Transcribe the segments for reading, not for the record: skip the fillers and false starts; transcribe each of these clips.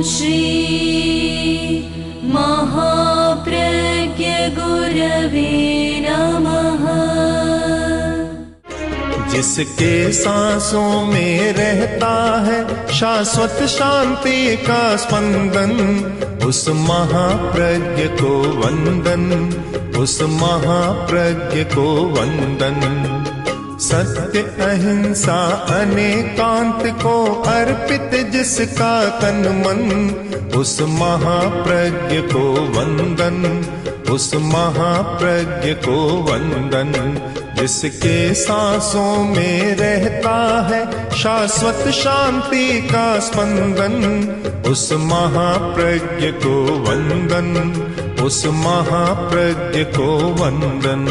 श्री महाप्रज्ञ गुरवे नमः। जिसके सांसों में रहता है शाश्वत शांति का स्पंदन, उस महाप्रज्ञ को वंदन, उस महाप्रज्ञ को वंदन। सत्य अहिंसा अनेकांत को अर्पित जिसका तन मन, उस महाप्रज्ञ को वंदन, उस महाप्रज्ञ को वंदन। जिसके सांसों में रहता है शाश्वत शांति का स्पंदन, उस महाप्रज्ञ को वंदन, उस महाप्रज्ञ को वंदन।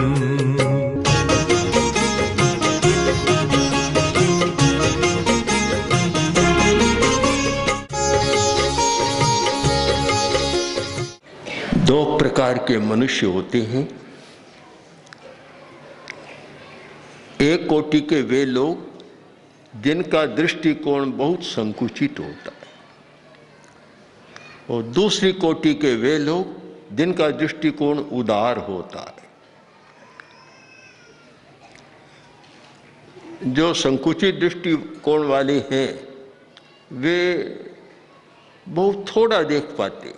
दो प्रकार के मनुष्य होते हैं। एक कोटि के वे लोग जिनका दृष्टिकोण बहुत संकुचित होता है, और दूसरी कोटि के वे लोग जिनका दृष्टिकोण उदार होता है। जो संकुचित दृष्टिकोण वाले हैं वे बहुत थोड़ा देख पाते,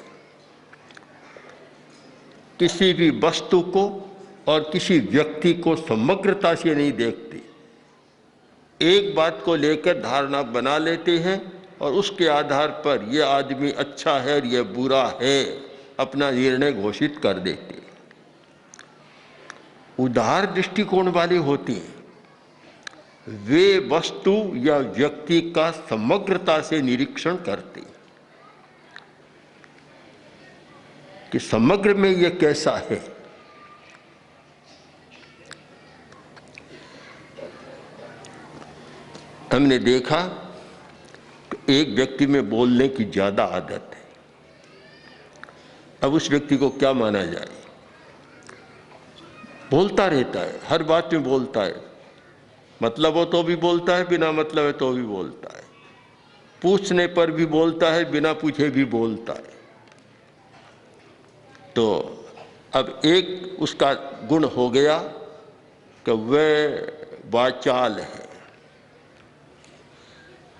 किसी भी वस्तु को और किसी व्यक्ति को समग्रता से नहीं देखते। एक बात को लेकर धारणा बना लेते हैं और उसके आधार पर यह आदमी अच्छा है और यह बुरा है अपना निर्णय घोषित कर देते हैं। उदार दृष्टिकोण वाले होते हैं, वे वस्तु या व्यक्ति का समग्रता से निरीक्षण करते हैं कि समग्र में यह कैसा है। हमने देखा कि एक व्यक्ति में बोलने की ज़्यादा आदत है। अब उस व्यक्ति को क्या माना जाए? बोलता रहता है, हर बात में बोलता है, मतलब हो तो भी बोलता है, बिना मतलब है तो भी बोलता है, पूछने पर भी बोलता है, बिना पूछे भी बोलता है। तो अब एक उसका गुण हो गया कि वह वाचाल है।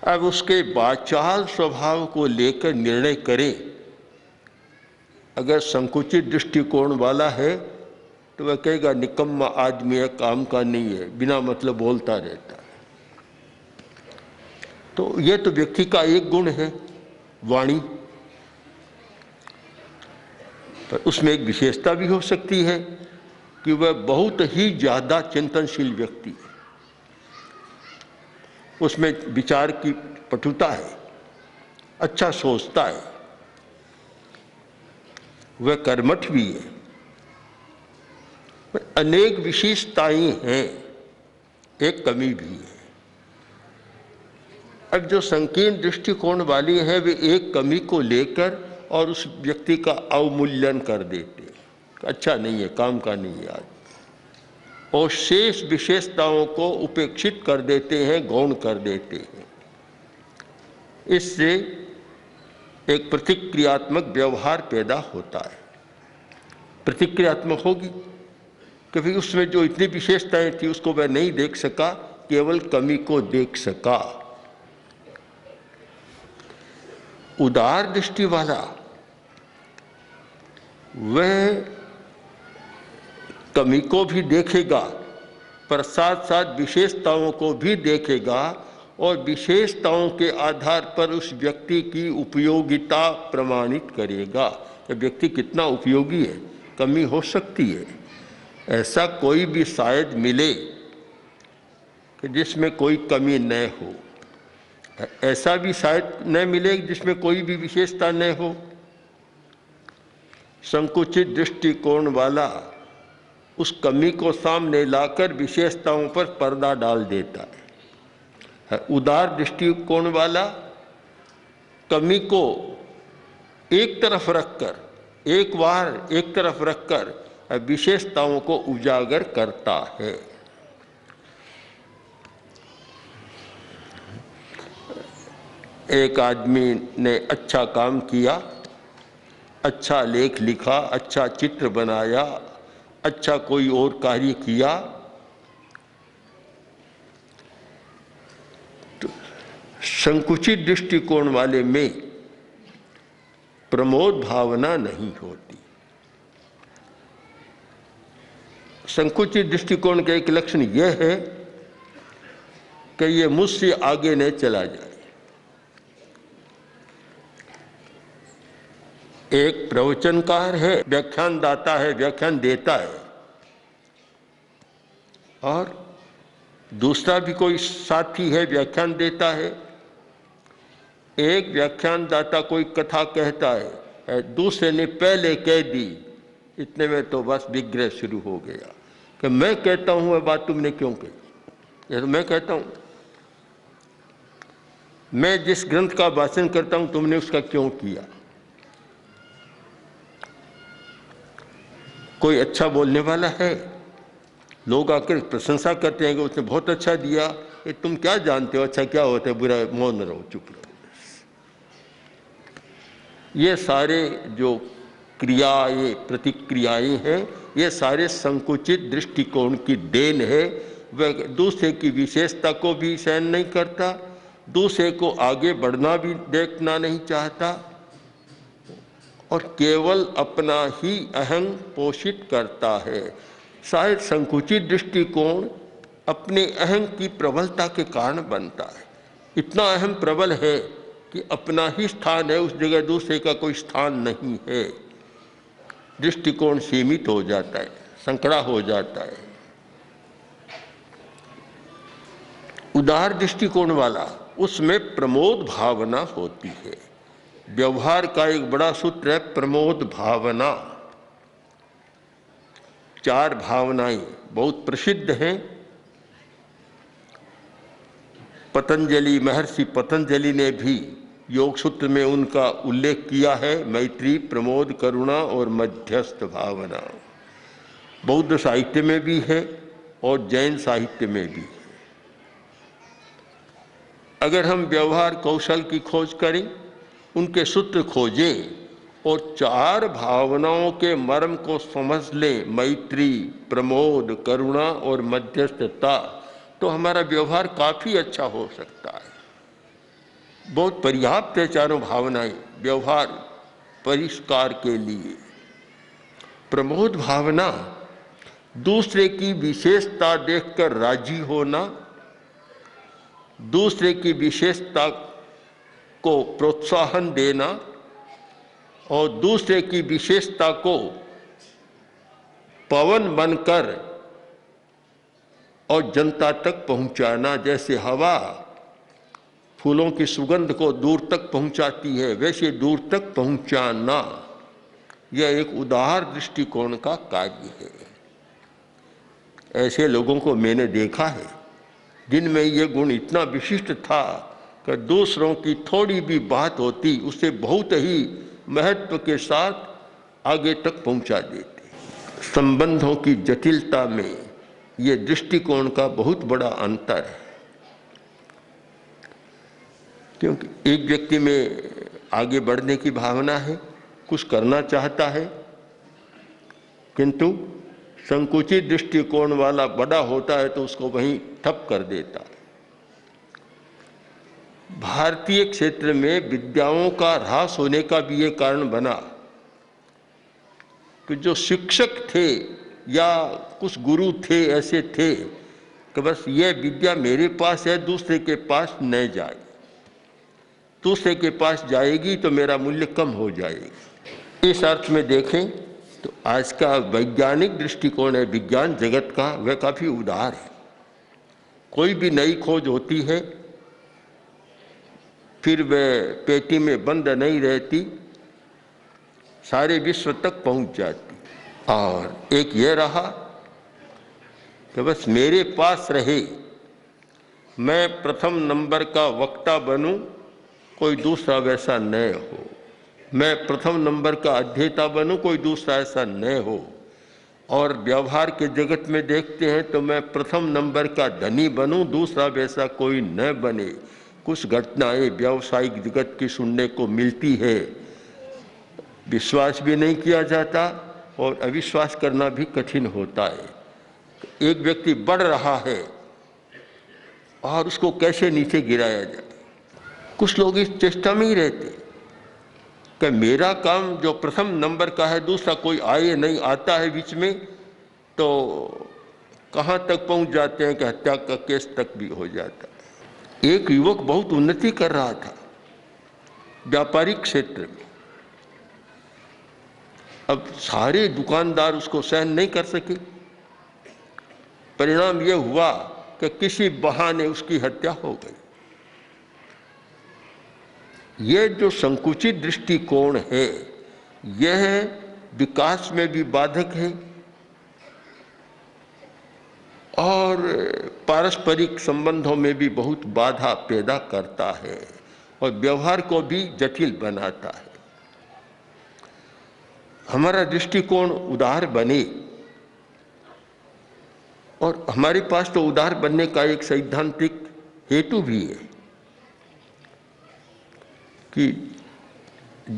अब उसके वाचाल स्वभाव को लेकर निर्णय करें, अगर संकुचित दृष्टिकोण वाला है तो वह कहेगा निकम्मा आदमी है, काम का नहीं है, बिना मतलब बोलता रहता है। तो यह तो व्यक्ति का एक गुण है, वाणी। पर उसमें एक विशेषता भी हो सकती है कि वह बहुत ही ज़्यादा चिंतनशील व्यक्ति है, उसमें विचार की पटुता है, अच्छा सोचता है, वह कर्मठ भी है। अनेक विशेषताएं हैं, एक कमी भी है। अब जो संकीर्ण दृष्टिकोण वाली है वे एक कमी को लेकर और उस व्यक्ति का अवमूल्यन कर देते, अच्छा नहीं है, काम का नहीं है आज, और शेष विशेषताओं को उपेक्षित कर देते हैं, गौण कर देते हैं। इससे एक प्रतिक्रियात्मक व्यवहार पैदा होता है। प्रतिक्रियात्मक होगी क्योंकि उसमें जो इतनी विशेषताएं थी उसको वह नहीं देख सका, केवल कमी को देख सका। उदार दृष्टि वाला वह कमी को भी देखेगा पर साथ साथ विशेषताओं को भी देखेगा और विशेषताओं के आधार पर उस व्यक्ति की उपयोगिता प्रमाणित करेगा। यह व्यक्ति कितना उपयोगी है। कमी हो सकती है, ऐसा कोई भी शायद मिले कि जिसमें कोई कमी न हो, ऐसा भी शायद न मिले जिसमें कोई भी विशेषता न हो। संकुचित दृष्टिकोण वाला उस कमी को सामने लाकर विशेषताओं पर पर्दा डाल देता है। उदार दृष्टिकोण वाला कमी को एक तरफ रखकर, एक बार एक तरफ रखकर विशेषताओं को उजागर करता है। एक आदमी ने अच्छा काम किया, अच्छा लेख लिखा, अच्छा चित्र बनाया, अच्छा कोई और कार्य किया, तो संकुचित दृष्टिकोण वाले में प्रमोद भावना नहीं होती। संकुचित दृष्टिकोण का एक लक्षण यह है कि ये मुझसे आगे न चला जाए। एक प्रवचनकार है, व्याख्यानदाता है, व्याख्यान देता है, और दूसरा भी कोई साथी है, व्याख्यान देता है। एक व्याख्यानदाता कोई कथा कहता है, दूसरे ने पहले कह दी, इतने में तो बस विग्रह शुरू हो गया कि मैं कहता हूं वह बात तुमने क्यों कही। ये तो मैं कहता हूं, मैं जिस ग्रंथ का वाचन करता हूं तुमने उसका क्यों किया। कोई अच्छा बोलने वाला है, लोग आकर प्रशंसा करते हैं कि उसने बहुत अच्छा दिया, ये तुम क्या जानते हो अच्छा क्या होता है, बुरा मौन रहो, चुप रहो। ये सारे जो क्रियाएं प्रतिक्रियाएं हैं, ये सारे संकुचित दृष्टिकोण की देन है। वह दूसरे की विशेषता को भी सहन नहीं करता, दूसरे को आगे बढ़ना भी देखना नहीं चाहता, और केवल अपना ही अहं पोषित करता है। शायद संकुचित दृष्टिकोण अपने अहं की प्रबलता के कारण बनता है। इतना अहम प्रबल है कि अपना ही स्थान है, उस जगह दूसरे का कोई स्थान नहीं है। दृष्टिकोण सीमित हो जाता है, संकड़ा हो जाता है। उदार दृष्टिकोण वाला, उसमें प्रमोद भावना होती है। व्यवहार का एक बड़ा सूत्र है प्रमोद भावना। 4 भावनाएं बहुत प्रसिद्ध हैं। पतंजलि, महर्षि पतंजलि ने भी योग सूत्र में उनका उल्लेख किया है, मैत्री, प्रमोद, करुणा और मध्यस्थ भावना। बौद्ध साहित्य में भी है और जैन साहित्य में भी है। अगर हम व्यवहार कौशल की खोज करें, उनके सूत्र खोजें और 4 भावनाओं के मर्म को समझ लें, मैत्री, प्रमोद, करुणा और मध्यस्थता, तो हमारा व्यवहार काफ़ी अच्छा हो सकता है। बहुत पर्याप्त है चारों भावनाएं व्यवहार परिष्कार के लिए। प्रमोद भावना, दूसरे की विशेषता देखकर राजी होना, दूसरे की विशेषता को प्रोत्साहन देना और दूसरे की विशेषता को पवन बनकर और जनता तक पहुंचाना। जैसे हवा फूलों की सुगंध को दूर तक पहुंचाती है, वैसे दूर तक पहुंचाना, यह एक उदार दृष्टिकोण का कार्य है। ऐसे लोगों को मैंने देखा है जिनमें यह गुण इतना विशिष्ट था कि दूसरों की थोड़ी भी बात होती उसे बहुत ही महत्व के साथ आगे तक पहुंचा देते। संबंधों की जटिलता में ये दृष्टिकोण का बहुत बड़ा अंतर है, क्योंकि एक व्यक्ति में आगे बढ़ने की भावना है, कुछ करना चाहता है, किंतु संकुचित दृष्टिकोण वाला बड़ा होता है तो उसको वहीं ठप कर देता है। भारतीय क्षेत्र में विद्याओं का ह्रास होने का भी ये कारण बना कि जो शिक्षक थे या कुछ गुरु थे, ऐसे थे कि बस ये विद्या मेरे पास है, दूसरे के पास न जाए, दूसरे के पास जाएगी तो मेरा मूल्य कम हो जाएगा। इस अर्थ में देखें तो आज का वैज्ञानिक दृष्टिकोण है विज्ञान जगत का, वह काफ़ी उदार है। कोई भी नई खोज होती है फिर वह पेटी में बंद नहीं रहती, सारे विश्व तक पहुंच जाती। और एक ये रहा कि बस मेरे पास रहे, मैं प्रथम नंबर का वक्ता बनूं, कोई दूसरा वैसा न हो। मैं प्रथम नंबर का अध्येता बनूं, कोई दूसरा ऐसा न हो। और व्यवहार के जगत में देखते हैं तो मैं प्रथम नंबर का धनी बनूं, दूसरा वैसा कोई न बने। कुछ घटनाएं व्यावसायिक जगत की सुनने को मिलती है, विश्वास भी नहीं किया जाता और अविश्वास करना भी कठिन होता है। एक व्यक्ति बढ़ रहा है और उसको कैसे नीचे गिराया जाए। कुछ लोग इस चेष्टा में ही रहते कि मेरा काम जो प्रथम नंबर का है, दूसरा कोई आए नहीं, आता है बीच में, तो कहाँ तक पहुँच जाते हैं कि हत्या का केस तक भी हो जाता है। एक युवक बहुत उन्नति कर रहा था व्यापारिक क्षेत्र में। अब सारे दुकानदार उसको सहन नहीं कर सके। परिणाम यह हुआ कि किसी बहाने उसकी हत्या हो गई। यह जो संकुचित दृष्टिकोण है, यह विकास में भी बाधक है और पारस्परिक संबंधों में भी बहुत बाधा पैदा करता है और व्यवहार को भी जटिल बनाता है। हमारा दृष्टिकोण उदार बने, और हमारे पास तो उदार बनने का एक सैद्धांतिक हेतु भी है कि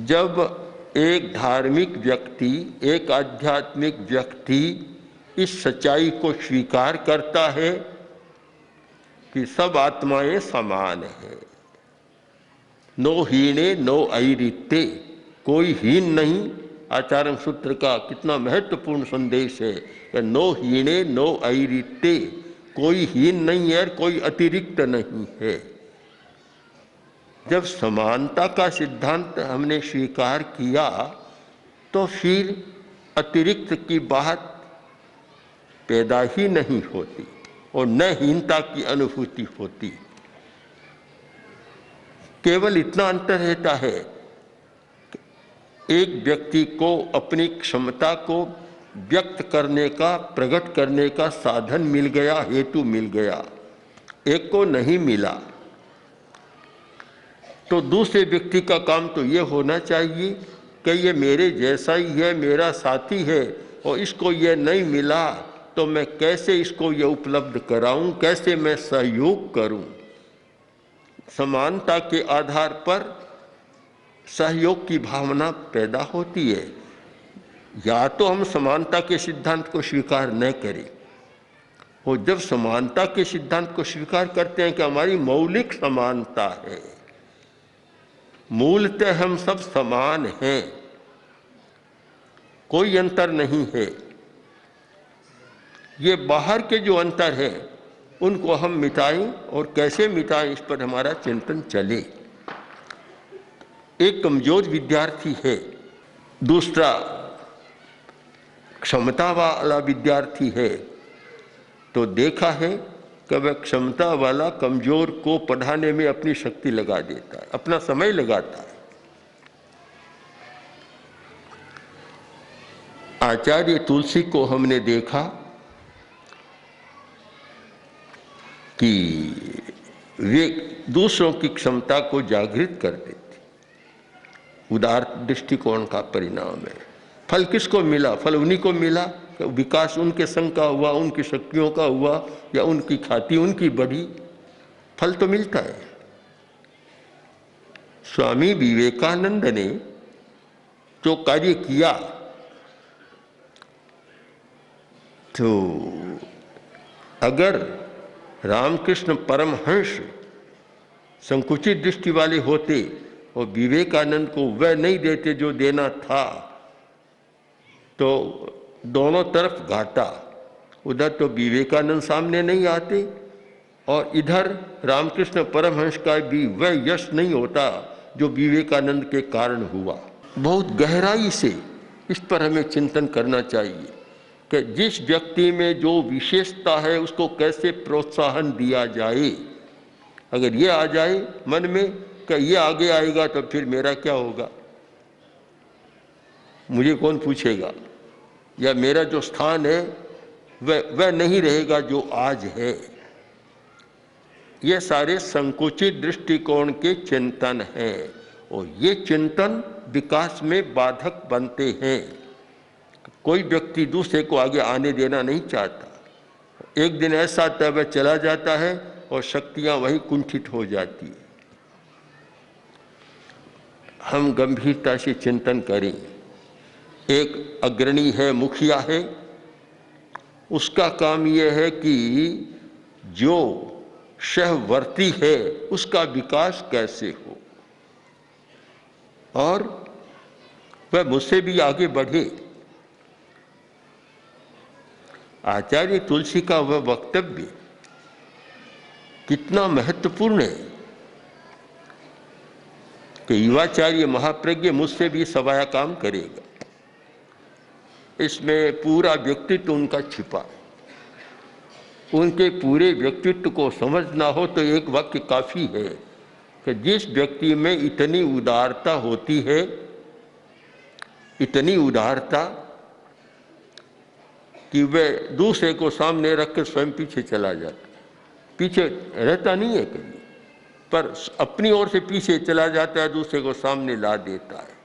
जब एक धार्मिक व्यक्ति, एक आध्यात्मिक व्यक्ति इस सच्चाई को स्वीकार करता है कि सब आत्माएं समान हैं, नो हीने नो अरित्ते, कोई हीन नहीं। आचार्य सूत्र का कितना महत्वपूर्ण संदेश है कि नो हीने नो अरित्ते, कोई हीन नहीं है, कोई अतिरिक्त नहीं है। जब समानता का सिद्धांत हमने स्वीकार किया तो फिर अतिरिक्त की बात पैदा ही नहीं होती और न हीनता की अनुभूति होती। केवल इतना अंतर रहता है, एक व्यक्ति को अपनी क्षमता को व्यक्त करने का, प्रकट करने का साधन मिल गया, हेतु मिल गया, एक को नहीं मिला। तो दूसरे व्यक्ति का काम तो ये होना चाहिए कि ये मेरे जैसा ही है, मेरा साथी है, और इसको ये नहीं मिला तो मैं कैसे इसको ये उपलब्ध कराऊं, कैसे मैं सहयोग करूं। समानता के आधार पर सहयोग की भावना पैदा होती है। या तो हम समानता के सिद्धांत को स्वीकार न करें, और जब समानता के सिद्धांत को स्वीकार करते हैं कि हमारी मौलिक समानता है, मूलतः हम सब समान हैं, कोई अंतर नहीं है, ये बाहर के जो अंतर हैं उनको हम मिटाएं, और कैसे मिटाएं इस पर हमारा चिंतन चले। एक कमजोर विद्यार्थी है, दूसरा क्षमता वाला विद्यार्थी है, तो देखा है कि वह क्षमता वाला कमजोर को पढ़ाने में अपनी शक्ति लगा देता है, अपना समय लगाता है। आचार्य तुलसी को हमने देखा कि वे दूसरों की क्षमता को जागृत कर देते। उदार दृष्टिकोण का परिणाम है। फल किसको मिला? फल उन्हीं को मिला, विकास उनके संग का हुआ, उनकी शक्तियों का हुआ, या उनकी ख्याति उनकी बढ़ी, फल तो मिलता है। स्वामी विवेकानंद ने जो कार्य किया, तो अगर रामकृष्ण परमहंस संकुचित दृष्टि वाले होते और विवेकानंद को वह नहीं देते जो देना था, तो दोनों तरफ घाटा। उधर तो विवेकानंद सामने नहीं आते और इधर रामकृष्ण परमहंस का भी वह यश नहीं होता जो विवेकानंद के कारण हुआ। बहुत गहराई से इस पर हमें चिंतन करना चाहिए कि जिस व्यक्ति में जो विशेषता है उसको कैसे प्रोत्साहन दिया जाए। अगर ये आ जाए मन में कि ये आगे आएगा तो फिर मेरा क्या होगा, मुझे कौन पूछेगा, या मेरा जो स्थान है वह नहीं रहेगा जो आज है। ये सारे संकुचित दृष्टिकोण के चिंतन हैं और ये चिंतन विकास में बाधक बनते हैं। कोई व्यक्ति दूसरे को आगे आने देना नहीं चाहता। एक दिन ऐसा आता है वह चला जाता है और शक्तियां वहीं कुंठित हो जाती है। हम गंभीरता से चिंतन करें। एक अग्रणी है, मुखिया है, उसका काम यह है कि जो सहवर्ती है उसका विकास कैसे हो और वह मुझसे भी आगे बढ़े। आचार्य तुलसी का वह वक्तव्य कितना महत्वपूर्ण है कि युवाचार्य महाप्रज्ञ मुझसे भी सवाया काम करेगा। इसमें पूरा व्यक्तित्व उनका छिपा है। उनके पूरे व्यक्तित्व को समझना हो तो एक वाक्य काफी है कि जिस व्यक्ति में इतनी उदारता होती है, इतनी उदारता कि वह दूसरे को सामने रखकर स्वयं पीछे चला जाता, पीछे रहता नहीं है कभी, पर अपनी ओर से पीछे चला जाता है, दूसरे को सामने ला देता है।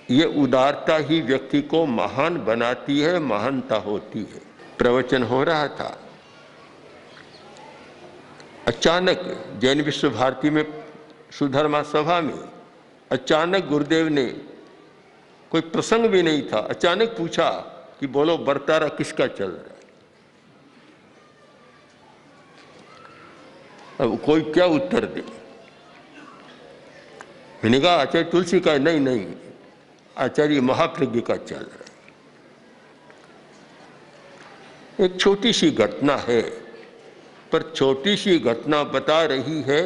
ये उदारता ही व्यक्ति को महान बनाती है, महानता होती है। प्रवचन हो रहा था, अचानक जैन विश्व भारती में सुधर्मा सभा में अचानक गुरुदेव ने, कोई प्रसंग भी नहीं था, अचानक पूछा कि बोलो बरतारा किसका चल रहा है। अब कोई क्या उत्तर दे। मैंने कहा आचार्य तुलसी का। नहीं नहीं, आचार्य महाप्रज्ञ का चल रहा है। एक छोटी सी घटना है, पर छोटी सी घटना बता रही है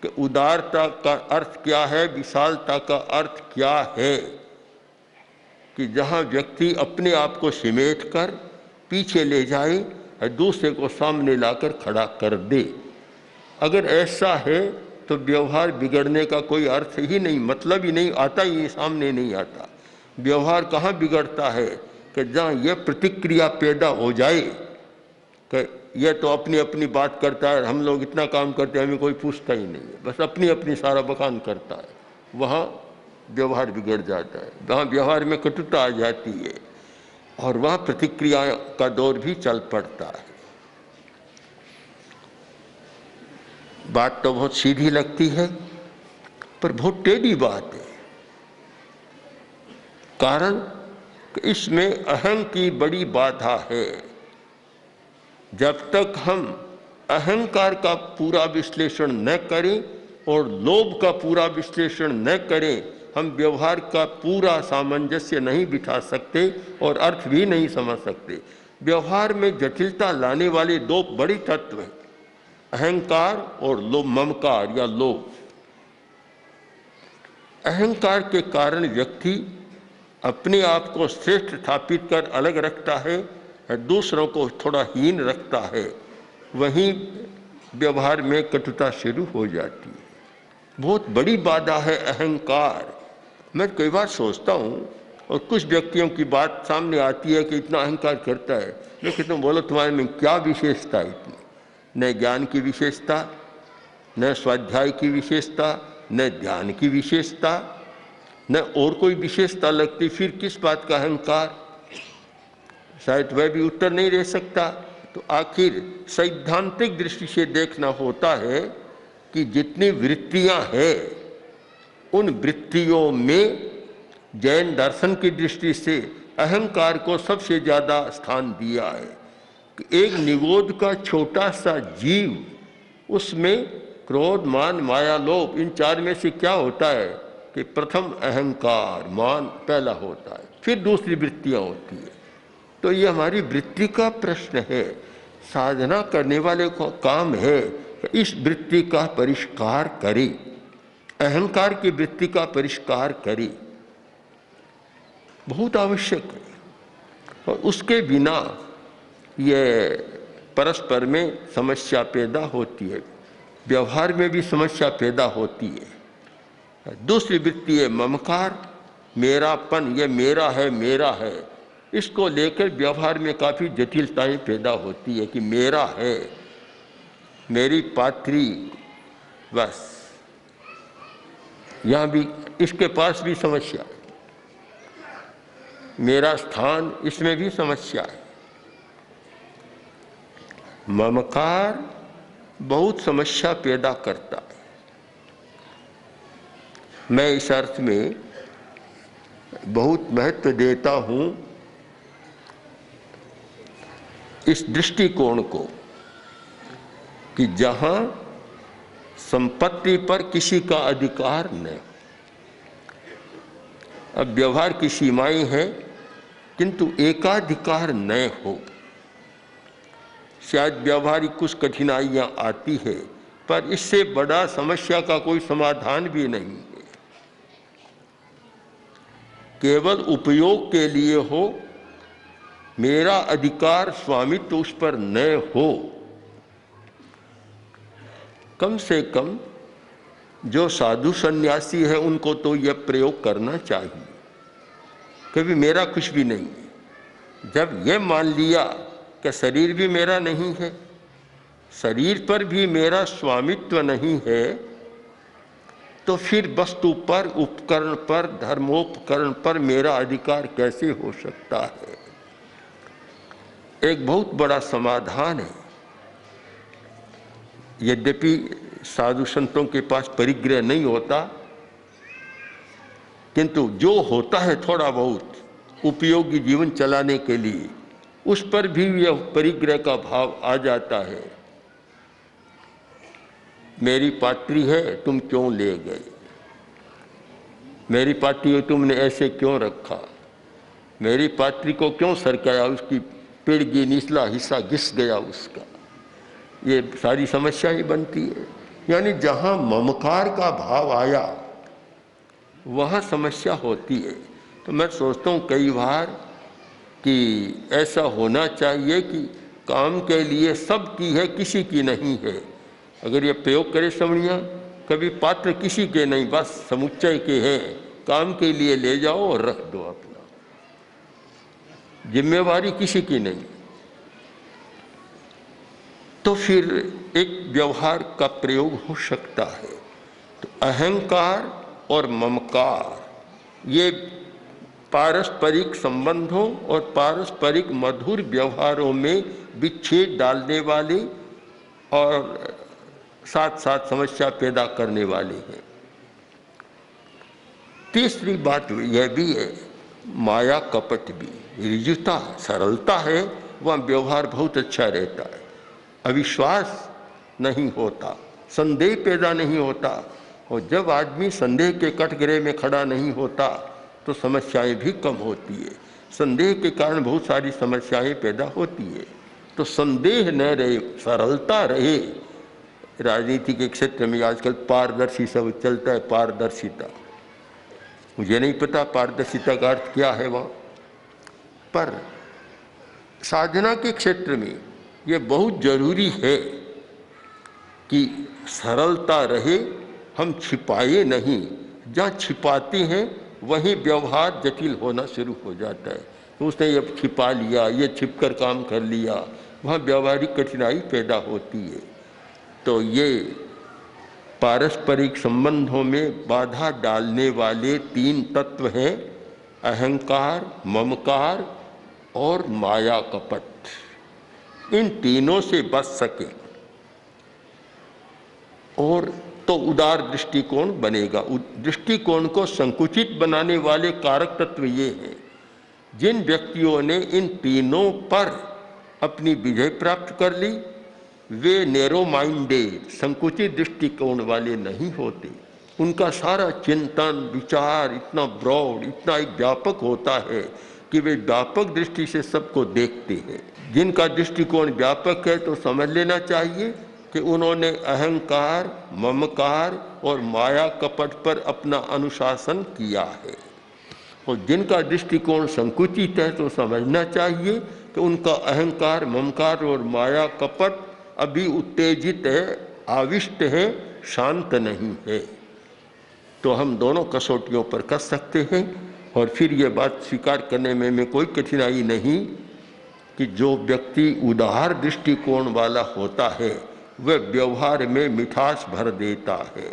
कि उदारता का अर्थ क्या है, विशालता का अर्थ क्या है। कि जहाँ व्यक्ति अपने आप को सिमेट कर पीछे ले जाए और दूसरे को सामने लाकर खड़ा कर दे। अगर ऐसा है तो व्यवहार बिगड़ने का कोई अर्थ ही नहीं, मतलब ही नहीं, आता ही सामने नहीं आता। व्यवहार कहाँ बिगड़ता है कि जहाँ यह प्रतिक्रिया पैदा हो जाए कि यह तो अपनी अपनी बात करता है, हम लोग इतना काम करते हैं, हमें कोई पूछता ही नहीं है, बस अपनी अपनी सारा बखान करता है, वहाँ व्यवहार बिगड़ जाता है। वहाँ व्यवहार में कटुता आ जाती है और वहाँ प्रतिक्रिया का दौर भी चल पड़ता है। बात तो बहुत सीधी लगती है पर बहुत टेढ़ी बात है, कारण कि इसमें अहं की बड़ी बाधा है। जब तक हम अहंकार का पूरा विश्लेषण न करें और लोभ का पूरा विश्लेषण न करें, हम व्यवहार का पूरा सामंजस्य नहीं बिठा सकते और अर्थ भी नहीं समझ सकते। व्यवहार में जटिलता लाने वाले दो बड़े तत्व हैं, अहंकार और लोभ, ममकार या लोभ। अहंकार के कारण व्यक्ति अपने आप को श्रेष्ठ स्थापित कर अलग रखता है और दूसरों को थोड़ा हीन रखता है, वहीं व्यवहार में कटुता शुरू हो जाती है। बहुत बड़ी बाधा है अहंकार। मैं कई बार सोचता हूँ और कुछ व्यक्तियों की बात सामने आती है कि इतना अहंकार करता है, लेकिन तुम बोलो तुम्हारे में क्या विशेषता है इतनी? न ज्ञान की विशेषता, न स्वाध्याय की विशेषता, न ध्यान की विशेषता, न और कोई विशेषता लगती, फिर किस बात का अहंकार? शायद वह भी उत्तर नहीं दे सकता। तो आखिर सैद्धांतिक दृष्टि से देखना होता है कि जितनी वृत्तियां हैं उन वृत्तियों में जैन दर्शन की दृष्टि से अहंकार को सबसे ज़्यादा स्थान दिया है। कि एक निगोद का छोटा सा जीव, उसमें क्रोध, मान, माया, लोभ, इन चार में से क्या होता है कि प्रथम अहंकार, मान पहला होता है, फिर दूसरी वृत्तियां होती है। तो ये हमारी वृत्ति का प्रश्न है। साधना करने वाले को काम है कि इस वृत्ति का परिष्कार करे, अहंकार की वृत्ति का परिष्कार करे, बहुत आवश्यक है। और उसके बिना ये परस्पर में समस्या पैदा होती है, व्यवहार में भी समस्या पैदा होती है। दूसरी वृत्ति है ममकार, मेरापन, ये मेरा है, इसको लेकर व्यवहार में काफ़ी जटिलताएं पैदा होती है कि मेरा है, मेरी पात्री, बस यहाँ भी इसके पास भी समस्या है, मेरा स्थान, इसमें भी समस्या है। ममकार बहुत समस्या पैदा करता है। मैं इस अर्थ में बहुत महत्व देता हूँ इस दृष्टिकोण को कि जहाँ संपत्ति पर किसी का अधिकार नहीं। अब व्यवहार की सीमाएं हैं, किंतु एकाधिकार न हो। शायद व्यवहारिक कुछ कठिनाइयां आती है, पर इससे बड़ा समस्या का कोई समाधान भी नहीं है। केवल उपयोग के लिए हो, मेरा अधिकार स्वामित्व उस पर न हो। कम से कम जो साधु सन्यासी है उनको तो यह प्रयोग करना चाहिए, कभी मेरा कुछ भी नहीं है। जब यह मान लिया कि शरीर भी मेरा नहीं है, शरीर पर भी मेरा स्वामित्व नहीं है, तो फिर वस्तु पर, उपकरण पर, धर्मोपकरण पर मेरा अधिकार कैसे हो सकता है? एक बहुत बड़ा समाधान है। यद्यपि साधु संतों के पास परिग्रह नहीं होता, किंतु जो होता है थोड़ा बहुत उपयोगी जीवन चलाने के लिए, उस पर भी यह परिग्रह का भाव आ जाता है। मेरी पात्री है, तुम क्यों ले गए? मेरी पात्री है, तुमने ऐसे क्यों रखा? मेरी पात्री को क्यों सरकाया? उसकी पेड़ की निचला हिस्सा घिस गया उसका। ये सारी समस्याएं बनती है। यानी जहाँ ममकार का भाव आया वहाँ समस्या होती है। तो मैं सोचता हूँ कई बार कि ऐसा होना चाहिए कि काम के लिए सब की है, किसी की नहीं है। अगर ये प्रयोग करे समणिया, कभी पात्र किसी के नहीं, बस समुच्चय के हैं, काम के लिए ले जाओ और रख दो अपना, जिम्मेवारी किसी की नहीं। तो फिर एक व्यवहार का प्रयोग हो सकता है। तो अहंकार और ममकार ये पारस्परिक संबंधों और पारस्परिक मधुर व्यवहारों में विच्छेद डालने वाले और साथ साथ समस्या पैदा करने वाले हैं। तीसरी बात यह भी है, माया कपट भी। ऋजुता, सरलता है, वह व्यवहार बहुत अच्छा रहता है। अविश्वास नहीं होता, संदेह पैदा नहीं होता। और जब आदमी संदेह के कटघरे में खड़ा नहीं होता तो समस्याएं भी कम होती है। संदेह के कारण बहुत सारी समस्याएं पैदा होती है। तो संदेह न रहे, सरलता रहे। राजनीति के क्षेत्र में आजकल पारदर्शी सब चलता है, पारदर्शिता। मुझे नहीं पता पारदर्शिता का अर्थ क्या है वहाँ, पर साधना के क्षेत्र में ये बहुत जरूरी है कि सरलता रहे, हम छिपाए नहीं। जहाँ छिपाते हैं वहीं व्यवहार जटिल होना शुरू हो जाता है। तो उसने ये छिपा लिया, ये छिपकर काम कर लिया, वहाँ व्यवहारिक कठिनाई पैदा होती है। तो ये पारस्परिक संबंधों में बाधा डालने वाले तीन तत्व हैं, अहंकार, ममकार और माया कपट। इन तीनों से बच सके और तो उदार दृष्टिकोण बनेगा। दृष्टिकोण को संकुचित बनाने वाले कारक तत्व ये हैं। जिन व्यक्तियों ने इन तीनों पर अपनी विजय प्राप्त कर ली, वे नैरो माइंडेड, संकुचित दृष्टिकोण वाले नहीं होते। उनका सारा चिंतन विचार इतना ब्रॉड, इतना एक व्यापक होता है कि वे व्यापक दृष्टि से सबको देखते हैं। जिनका दृष्टिकोण व्यापक है तो समझ लेना चाहिए कि उन्होंने अहंकार, ममकार और माया कपट पर अपना अनुशासन किया है। और जिनका दृष्टिकोण संकुचित है तो समझना चाहिए कि उनका अहंकार, ममकार और माया कपट अभी उत्तेजित है, आविष्ट है, शांत नहीं है। तो हम दोनों कसौटियों पर कस सकते हैं। और फिर ये बात स्वीकार करने में कोई कठिनाई नहीं कि जो व्यक्ति उदार दृष्टिकोण वाला होता है वह व्यवहार में मिठास भर देता है,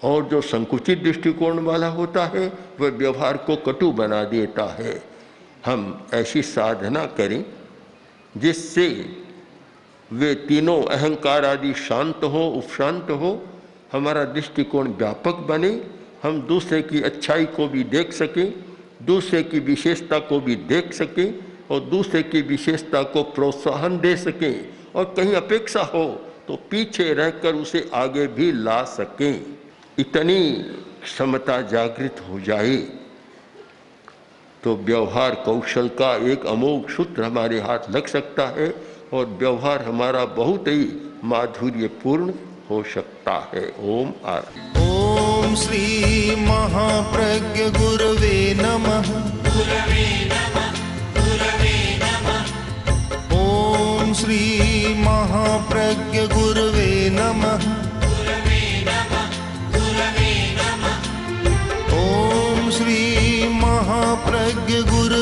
और जो संकुचित दृष्टिकोण वाला होता है वह व्यवहार को कटु बना देता है। हम ऐसी साधना करें जिससे वे तीनों अहंकार आदि शांत हो, उपशांत हो, हमारा दृष्टिकोण व्यापक बने हम दूसरे की अच्छाई को भी देख सकें, दूसरे की विशेषता को भी देख सकें और दूसरे की विशेषता को प्रोत्साहन दे सकें, और कहीं अपेक्षा हो तो पीछे रहकर उसे आगे भी ला सकें। इतनी क्षमता जागृत हो जाए तो व्यवहार कौशल का एक अमोघ सूत्र हमारे हाथ लग सकता है और व्यवहार हमारा बहुत ही माधुर्यपूर्ण हो सकता है। ओम आरती। ओम श्री महाप्रज्ञ गुरवे नमः। ओम श्री महाप्रज्ञ गुरवे नमः। ओम श्री महाप्रज्ञ गुरवे